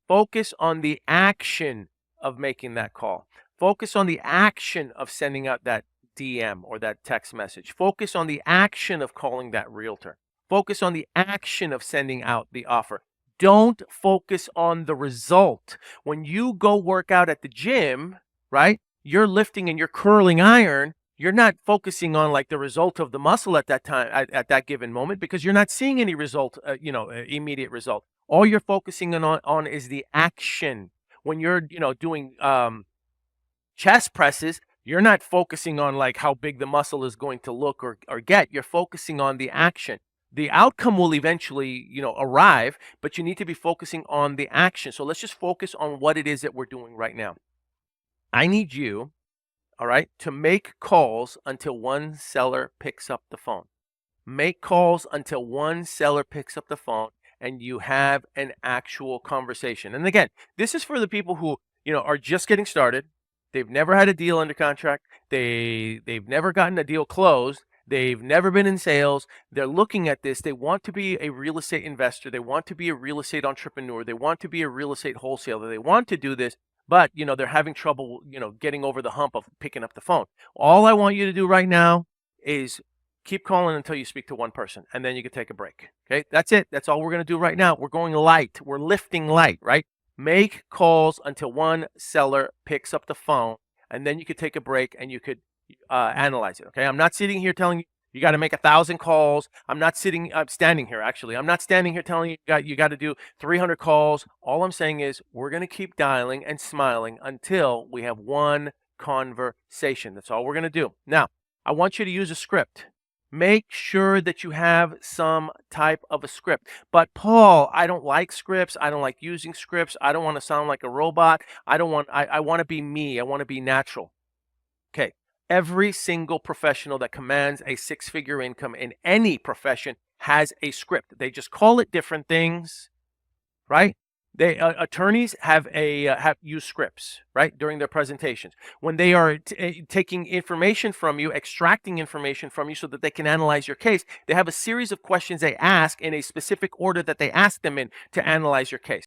Focus on the action of making that call. Focus on the action of sending out that DM or that text message. Focus on the action of calling that realtor. Focus on the action of sending out the offer. Don't focus on the result. When you go work out at the gym, right? You're lifting and you're curling iron. You're not focusing on like the result of the muscle at that time, at that given moment, because you're not seeing any result, immediate result. All you're focusing on is the action. When you're, doing chest presses, you're not focusing on like how big the muscle is going to look or get. You're focusing on the action. The outcome will eventually, arrive, but you need to be focusing on the action. So let's just focus on what it is that we're doing right now. I need you, all right, to make calls until one seller picks up the phone. Make calls until one seller picks up the phone and you have an actual conversation. And again, this is for the people who, are just getting started. They've never had a deal under contract. They've never gotten a deal closed. They've never been in sales. They're looking at this. They want to be a real estate investor. They want to be a real estate entrepreneur. They want to be a real estate wholesaler. They want to do this, but they're having trouble, getting over the hump of picking up the phone. All I want you to do right now is keep calling until you speak to one person, and then you can take a break. Okay, that's it. That's all we're going to do right now. We're going light. We're lifting light, right? Make calls until one seller picks up the phone, and then you could take a break and you could analyze it. Okay, I'm not sitting here telling you you got to make 1,000 calls. I'm standing here actually. I'm not standing here telling you you got to do 300 calls. All I'm saying is we're going to keep dialing and smiling until we have one conversation. That's all we're going to do. Now, I want you to use a script. Make sure that you have some type of a script. But Paul, I don't like scripts. I don't like using scripts. I don't want to sound like a robot. I want to be me. I want to be natural. Okay. Every single professional that commands a six-figure income in any profession has a script. They just call it different things, right? Attorneys have used scripts, right, during their presentations. When they are taking information from you, extracting information from you so that they can analyze your case, they have a series of questions they ask in a specific order that they ask them in to analyze your case.